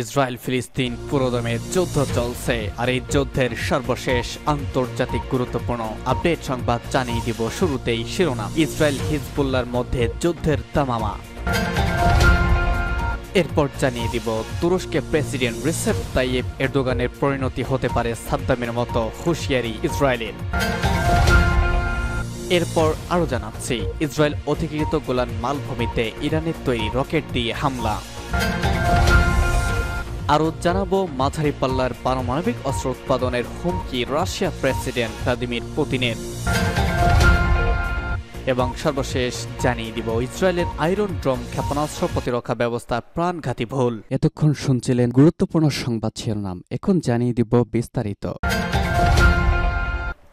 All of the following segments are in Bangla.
ইসরায়েল ফিলিস্তিন পুরোদমে যুদ্ধ চলছে, আর এই যুদ্ধের সর্বশেষ আন্তর্জাতিক গুরুত্বপূর্ণ আপডেট সংবাদ জানিয়ে দিব। শুরুতেই শিরোনাম, ইসরায়েল হিজবুল্লাহর মধ্যে যুদ্ধের তামামা। এরপর জানিয়ে দিব, তুরস্কে প্রেসিডেন্ট রিসেপ তাইয়েপ এরদোগানের পরিণতি হতে পারে সাদ্দামের মতো, হুঁশিয়ারি ইসরায়েলের। এরপর আরও জানাচ্ছি, ইসরায়েল অধিকৃত গোলান মালভূমিতে ইরানের তৈরি রকেট দিয়ে হামলা। আরও জানাবো, মাঝারি পাল্লার পারমাণবিক অস্ত্র উৎপাদনের হুমকি রাশিয়া প্রেসিডেন্ট ভ্লাদিমির পুতিনের। এবং সর্বশেষ জানিয়ে দিব, ইসরায়েলের আয়রন ড্রোম ক্ষেপণাস্ত্র প্রতিরক্ষা ব্যবস্থা প্রাণঘাতী ভুল। এতক্ষণ শুনছিলেন গুরুত্বপূর্ণ সংবাদ শিরোনাম, এখন জানিয়ে দিব বিস্তারিত।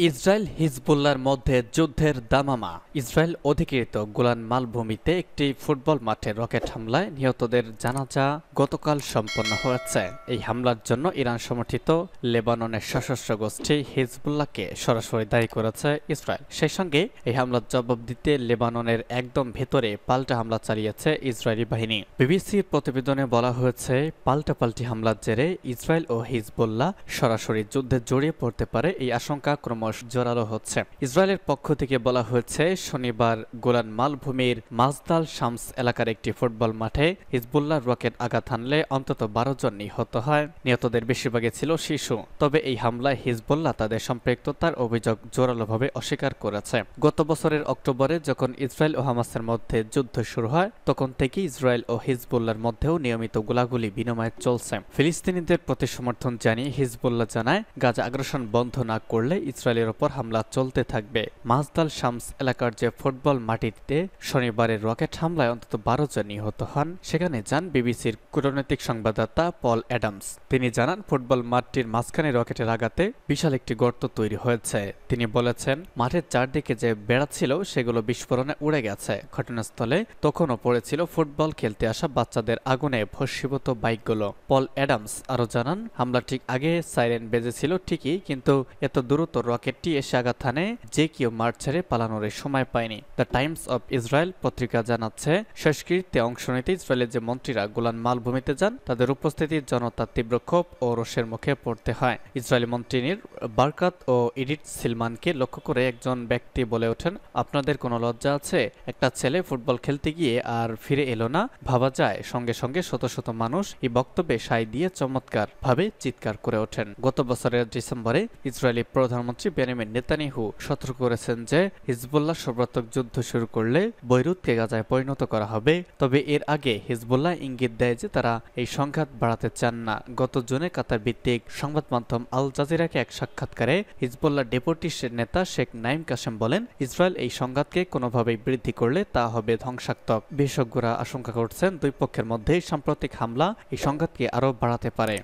ইসরায়েল হিজবুল্লাহর মধ্যে যুদ্ধের দামামা। ইসরায়েল অধিকৃত গোলান মালভূমিতে একটি ফুটবল মাঠে রকেট হামলায় নিহতদের জানাজা গতকাল সম্পন্ন হয়েছে। এই হামলার জন্য ইরান সমর্থিত লেবাননের সশস্ত্র গোষ্ঠী হিজবুল্লাহকে সরাসরি দায়ী করেছে ইসরায়েল। সেই সঙ্গে এই হামলার জবাব দিতে লেবাননের একদম ভেতরে পাল্টা হামলা চালিয়েছে ইসরায়েলি বাহিনী। বিবিসির প্রতিবেদনে বলা হয়েছে, পাল্টাপাল্টি হামলার জেরে ইসরায়েল ও হিজবুল্লাহ সরাসরি যুদ্ধে জড়িয়ে পড়তে পারে, এই আশঙ্কা ক্রমশ জোরালো হচ্ছে। ইসরায়েলের পক্ষ থেকে বলা হয়েছে, শনিবার গোলান মালভূমির মাজদাল শামস এলাকার একটি ফুটবল মাঠে হিজবুল্লাহর রকেট আঘাত হানলে অন্তত 12 জন নিহত হয়। নিহতদের বেশিরভাগই ছিল শিশু। তবে এই হামলায় হিজবুল্লাহ তাদের সম্পৃক্ততার অভিযোগ জোরালোভাবে অস্বীকার করেছে। গত বছরের অক্টোবরে যখন ইসরায়েল ও হামাসের মধ্যে যুদ্ধ শুরু হয়, তখন থেকে ইসরায়েল ও হিজবুল্লাহর মধ্যেও নিয়মিত গোলাগুলি বিনিময় চলছে। ফিলিস্তিনিদের প্রতি সমর্থন জানিয়ে হিজবুল্লাহ জানায়, গাজা আগ্রাসন বন্ধ না করলে ইসরায়েলের ওপর হামলা চলতে থাকবে। মাজদাল শামস এলাকার যে ফুটবল মাটিতে শনিবারের রকেট হামলায় অন্তত 12 জন নিহত হন, সেখানে যান বিবিসির কূটনৈতিক সংবাদদাতা পল অ্যাডামস। তিনি জানান, ফুটবল মাঠটির মাঝখানে রকেটের আঘাতে বিশাল একটি গর্ত তৈরি হয়েছে। তিনি বলেছেন, মাঠের চারদিকে যে বেড়া ছিল সেগুলো বিস্ফোরণে উড়ে গেছে। ঘটনাস্থলে তখনও পড়েছিল ফুটবল খেলতে আসা বাচ্চাদের আগুনে ভস্মীভূত বাইকগুলো। পল অ্যাডামস আরও জানান, হামলা ঠিক আগে সাইরেন বেজেছিল ঠিকই, কিন্তু এত দ্রুত রকেটটি এসে আঘাত হানে যে কেউ মাঠ ছেড়ে পালানোর সময় পায়নি। দ্য টাইমস অব ইসরায়েল পত্রিকা জানাচ্ছে, শেষকৃত্যে অংশ নিতে ইসরায়েলের যে মন্ত্রীরা গোলান মালভূমিতে যান, তাদের উপস্থিতির জনতার তীব্র ক্ষোভ ও রোষের মুখে পড়তে হয়। ইসরায়েলি মন্ত্রীর বারকাত ও ইডিট সিলমানকে লক্ষ্য করে একজন ব্যক্তি বলে ওঠেন, আপনাদের কোনো লজ্জা আছে? একটা ছেলে ফুটবল খেলতে গিয়ে আর ফিরে এলো না, ভাবা যায়। সঙ্গে সঙ্গে শত শত মানুষ এই বক্তব্যে সায় দিয়ে চমৎকার ভাবে চিৎকার করে ওঠেন। গত বছরের ডিসেম্বরে ইসরায়েলি প্রধানমন্ত্রী বেনিয়ামিন নেতানিয়াহু সতর্ক করেছেন যে হিজবুল্লাহ সর্বাত্মক যুদ্ধ শুরু করলে বৈরুতকে গাজায় পরিণত করা হবে। তবে এর আগে হিজবুল্লাহ ইঙ্গিত দেয় যে তারা এই সংঘাত বাড়াতে চান না। গত জুনে কাতার ভিত্তিক সংবাদ মাধ্যম আল জাজিরাকে এক সাক্ষাৎকারে হিজবুল্লাহ ডেপুটি নেতা শেখ নাইম কাসেম বলেন, ইসরায়েল এই সংঘাতকে কোনোভাবেই বৃদ্ধি করলে তা হবে ধ্বংসাত্মক। বিশেষজ্ঞরা আশঙ্কা করছেন, দুই পক্ষের মধ্যেই সাম্প্রতিক হামলা এই সংঘাতকে আরও বাড়াতে পারে।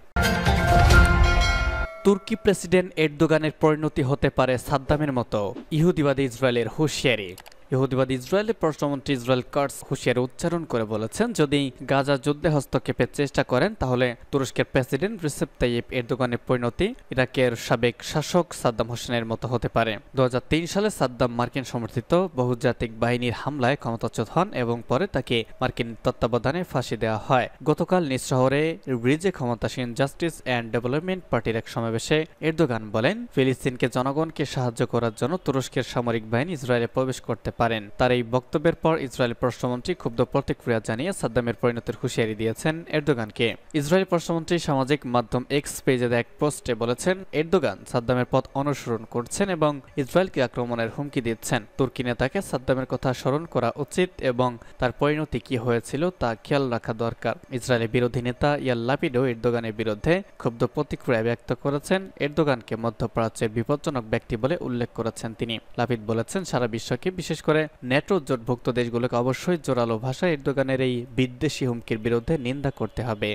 তুর্কি প্রেসিডেন্ট এরদোগানের পরিণতি হতে পারে সাদ্দামের মতো, ইহুদিবাদী ইসরায়েলের হুঁশিয়ারি। ইহুদিবাদী ইসরায়েলের পররাষ্ট্রমন্ত্রী ইসরায়েল কাটস হুঁশিয়ারি উচ্চারণ করে বলেছেন, যদি গাজা যুদ্ধে হস্তক্ষেপের চেষ্টা করেন তাহলে তুরস্কের প্রেসিডেন্ট রিসেপ তাইয়েপ এরদোগানের পরিণতি ইরাকের সাবেক শাসক সাদ্দাম হোসেনের মতো হতে পারে। 2003 সালে সাদ্দাম মার্কিন সমর্থিত বহুজাতিক বাহিনীর হামলায় ক্ষমতাচ্যুত হন এবং পরে তাকে মার্কিন তত্ত্বাবধানে ফাঁসি দেওয়া হয়। গতকাল নিজ শহরে ব্রিজে ক্ষমতাসীন জাস্টিস অ্যান্ড ডেভেলপমেন্ট পার্টির এক সমাবেশে এরদোগান বলেন, ফিলিস্তিনকে জনগণকে সাহায্য করার জন্য তুরস্কের সামরিক বাহিনী ইসরায়েলে প্রবেশ করতে পারেন। তার এই বক্তব্যের পর ইসরায়েলের পররাষ্ট্রমন্ত্রী ক্ষুব্ধ প্রতিক্রিয়া জানিয়ে সাদ্দামের পরিণতির হুঁশিয়ারি দিয়েছেন এরদোগানকে। ইসরায়েলি পররাষ্ট্রমন্ত্রী সামাজিক মাধ্যম এক্স পেজে এক পোস্টে বলেছেন, এরদোগান সাদ্দামের পথ অনুসরণ করছেন এবং ইসরায়েলকে আক্রমণের হুমকি দিচ্ছেন। তুর্কি নেতাকে সাদ্দামের কথা স্মরণ করা উচিত এবং তার পরিণতি কি হয়েছিল তা খেয়াল রাখা দরকার। ইসরায়েলের বিরোধী নেতা ইয়ার লাপিডও এরদোগানের বিরুদ্ধে ক্ষুব্ধ প্রতিক্রিয়া ব্যক্ত করেছেন। এরদোগানকে মধ্যপ্রাচ্যের বিপজ্জনক ব্যক্তি বলে উল্লেখ করেছেন তিনি। লাপিড বলেছেন, সারা বিশ্বকে বিশেষ করে ন্যাটো জোটভুক্ত দেশগুলোকে অবশ্যই জোরালো ভাষায় এরদোগানের এই বিদ্বেষী হুমকির বিরুদ্ধে নিন্দা করতে হবে।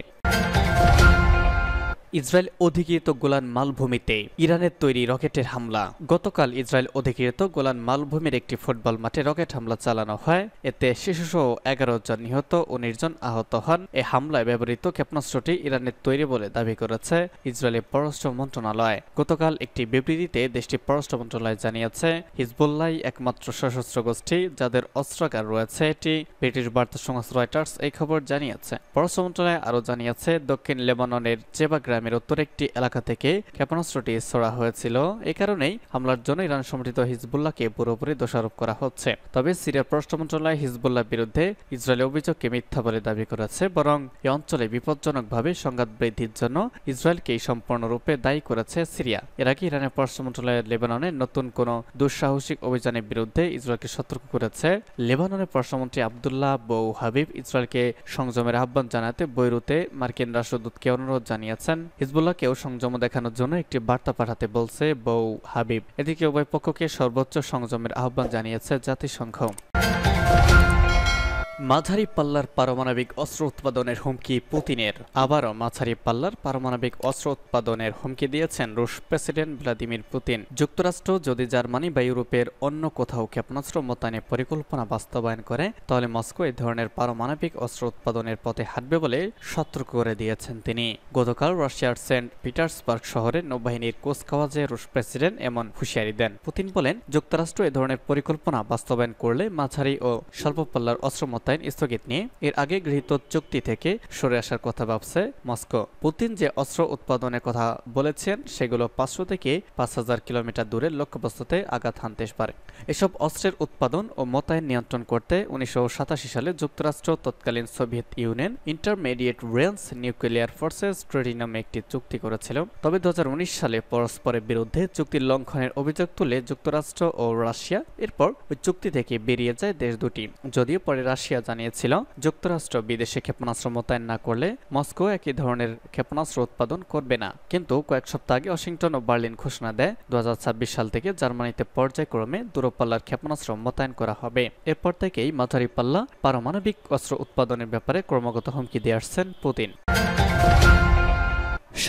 ইসরায়েল অধিকৃত গোলান মালভূমিতে ইরানের তৈরি রকেটের হামলা। গতকাল ইসরায়েল অধিকৃত গোলান মালভূমির একটি ফুটবল মাঠে রকেট হামলা চালানো হয়। এতে শিশুসহ 11 জন নিহত, 19 জন আহত হন। এই হামলায় ব্যবহৃত ক্ষেপণাস্ত্রটি ইরানের তৈরি বলে দাবি করেছে ইসরায়েলের পররাষ্ট্র মন্ত্রণালয়। গতকাল একটি বিবৃতিতে দেশটির পররাষ্ট্র মন্ত্রণালয় জানিয়েছে, হিজবুল্লাহ একমাত্র সশস্ত্র গোষ্ঠী যাদের অস্ত্রাগার রয়েছে। এটি ব্রিটিশ বার্তা সংস্থা রয়টার্স এই খবর জানিয়েছে। পররাষ্ট্র মন্ত্রণালয় আরও জানিয়েছে, দক্ষিণ লেবাননের জেবা গ্রামের উত্তর একটি এলাকা থেকে ক্ষেপণাস্ত্রটি ছোড়া হয়েছিল। এই কারণেই হামলার জন্য ইরান সমর্থিত হিজবুল্লাহকে পুরোপুরি দোষারোপ করা হচ্ছে। তবে সিরিয়ার পররাষ্ট্র মন্ত্রণালয় হিজবুল্লাহর বিরুদ্ধে ইসরায়েলের অভিযোগকে মিথ্যা বলে দাবি করেছে, বরং এই অঞ্চলে বিপজ্জনকভাবে সংঘাত বৃদ্ধির জন্য ইসরায়েলকেই সম্পূর্ণরূপে দায়ী করেছে সিরিয়া। এর আগে ইরানের পররাষ্ট্র মন্ত্রণালয় লেবাননের নতুন কোনো দুঃসাহসিক অভিযানের বিরুদ্ধে ইসরায়েলকে সতর্ক করেছে। লেবাননের পররাষ্ট্রমন্ত্রী আবদুল্লাহ বৌ হাবিব ইসরায়েলকে সংযমের আহ্বান জানাতে বৈরুতে মার্কিন রাষ্ট্রদূতকে অনুরোধ জানিয়েছেন। হিজবুল্লাহকেও সংযম দেখানোর জন্য একটি বার্তা পাঠাতে বলছে বৌ হাবিব। এদিকে উভয় পক্ষকে সর্বোচ্চ সংযমের আহ্বান জানিয়েছে জাতিসংঘ। মাঝারি পাল্লার পারমাণবিক অস্ত্র উৎপাদনের হুমকি পুতিনের। আবারও মাঝারি পাল্লার পারমাণবিক অস্ত্র উৎপাদনের হুমকি দিয়েছেন রুশ প্রেসিডেন্ট ভ্লাদিমির পুতিন। যুক্তরাষ্ট্র যদি জার্মানি বা ইউরোপের অন্য কোথাও ক্ষেপণাস্ত্র মোতায়েনের পরিকল্পনা বাস্তবায়ন করে, তাহলে মস্কো এই ধরনের পারমাণবিক অস্ত্র উৎপাদনের পথে হাঁটবে বলে সতর্ক করে দিয়েছেন তিনি। গতকাল রাশিয়ার সেন্ট পিটার্সবার্গ শহরে নৌবাহিনীর কুচকাওয়াজে রুশ প্রেসিডেন্ট এমন হুঁশিয়ারি দেন। পুতিন বলেন, যুক্তরাষ্ট্র এ ধরনের পরিকল্পনা বাস্তবায়ন করলে মাঝারি ও স্বল্প পাল্লার অস্ত্র স্থগিত নিয়ে এর আগে গৃহীত চুক্তি থেকে সরে আসার কথা ভাবছে মস্কো। পুতিন যে অস্ত্র উৎপাদনের কথা বলেছেন সেগুলো 500 থেকে 5000 কিলোমিটার দূরের লক্ষ্যবস্তুতে আঘাত হানতে পারে। এসব অস্ত্রের উৎপাদন ও মোতায়েন নিয়ন্ত্রণ করতে 1987 সালে যুক্তরাষ্ট্র তৎকালীন Soviet Union intermediate range nuclear forces treaty নামে একটি চুক্তি করেছিল। তবে 2019 সালে পরস্পরের বিরুদ্ধে চুক্তির লঙ্ঘনের অভিযোগ তুলে যুক্তরাষ্ট্র ও রাশিয়া এরপর ওই চুক্তি থেকে বেরিয়ে যায় দেশ দুটি। যদিও পরে রাশিয়া জানিয়েছিল, যুক্তরাষ্ট্র বিদেশে ক্ষেপণাস্ত্র মোতায়েন না করলে মস্কো একই ধরনের ক্ষেপণাস্ত্র উৎপাদন করবে না। কিন্তু কয়েক সপ্তাহ আগে ওয়াশিংটন ও বার্লিন ঘোষণা দেয় 2026 সাল থেকে জার্মানিতে পর্যায়ক্রমে দূরপাল্লার ক্ষেপণাস্ত্র মোতায়েন করা হবে। এরপর থেকেই মাঝারি পাল্লা পারমাণবিক অস্ত্র উৎপাদনের ব্যাপারে ক্রমাগত হুমকি দিয়ে আসছেন পুতিন।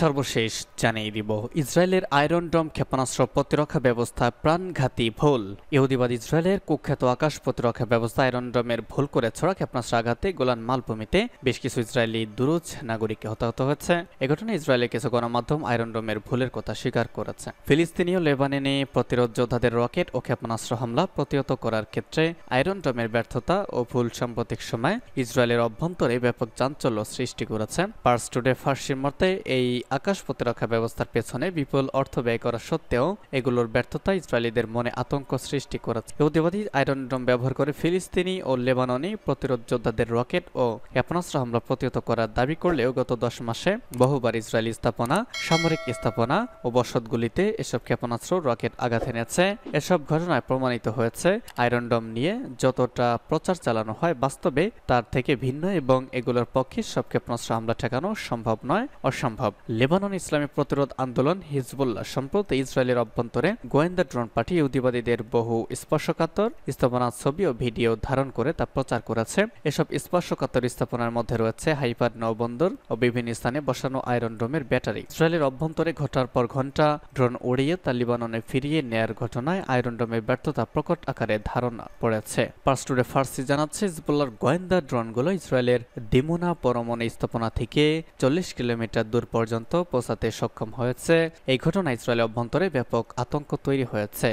সর্বশেষ জানিয়ে দিব, ইসরায়েলের আয়রন ডোম ক্ষেপণাস্ত্র প্রতিরক্ষা ব্যবস্থা প্রাণঘাতী ভুল। ইহুদিবাদ ইসরায়েলের কুখ্যাত আকাশ প্রতিরক্ষা ব্যবস্থা আয়রন ডোমের ভুল করে ছোড়া ক্ষেপণাস্ত্র আঘাতে গোলান মালভূমিতে বেশ কিছু ইসরায়েলি দুরুজ নাগরিক হতাহত হয়েছে। এ ঘটনায় ইসরায়েলের কিছু গণমাধ্যম আয়রন ডোমের ভুলের কথা স্বীকার করেছে। ফিলিস্তিনীয় লেবাননে প্রতিরোধ যোদ্ধাদের রকেট ও ক্ষেপণাস্ত্র হামলা প্রতিহত করার ক্ষেত্রে আয়রন ডোমের ব্যর্থতা ও ভুল সাম্প্রতিক সময় ইসরায়েলের অভ্যন্তরে ব্যাপক চাঞ্চল্য সৃষ্টি করেছে। পার্স টুডে ফার্সির মতে, এই আকাশ প্রতিরক্ষা ব্যবস্থার পেছনে বিপুল অর্থ ব্যয় করা সত্ত্বেও এগুলোর ব্যর্থতা ইসরায়েলিদের মনে আতঙ্ক সৃষ্টি করেছে। ইহুদিবাদী আয়রন ডোম ব্যবহার করে ফিলিস্তিনি ও লেবাননি প্রতিরোধ যোদ্ধাদের রকেট ও ক্ষেপণাস্ত্র হামলা প্রতিহত করার দাবি করলেও গত 10 মাসে বহুবার ইসরায়েলি স্থাপনা, সামরিক স্থাপনা ও বসতগুলিতে এসব ক্ষেপণাস্ত্র রকেট আঘাত এনেছে। এসব ঘটনায় প্রমাণিত হয়েছে আয়রন ডোম নিয়ে যতটা প্রচার চালানো হয় বাস্তবে তার থেকে ভিন্ন এবং এগুলোর পক্ষে সব ক্ষেপণাস্ত্র হামলা ঠেকানো সম্ভব নয়, অসম্ভব। লেবানন ইসলামী প্রতিরোধ আন্দোলন হিজবুল্লাহ সম্প্রতি ইসরায়েলের অভ্যন্তরে গোয়েন্দা ড্রোন পাঠিয়ে ইহুদিবাদীদের বহু স্পর্শকাতর স্থাপনার ছবি ও ভিডিও ধারণ করে তা প্রচার করেছে। এসব স্পর্শকাতর স্থাপনার মধ্যে রয়েছে হাইফার নৌবন্দর ও বিভিন্ন স্থানে বসানো আয়রন ডোমের ব্যাটারি। ইসরায়েলের অভ্যন্তরে ঘটার পর ঘণ্টা ড্রোন উড়িয়ে তা লিবাননে ফিরিয়ে নেয়ার ঘটনায় আয়রন ডোমের ব্যর্থতা প্রকট আকারে ধারণা পড়েছে। পার্স টুডে ফার্সি জানাচ্ছে, হিজবুল্লাহর গোয়েন্দা ড্রোনগুলো ইসরায়েলের দিমুনা পরমাণু স্থাপনা থেকে 40 কিলোমিটার দূর পর্যন্ত পৌঁছাতে সক্ষম হয়েছে। এই ঘটনায় ইসরায়েলের অভ্যন্তরে ব্যাপক আতঙ্ক তৈরি হয়েছে।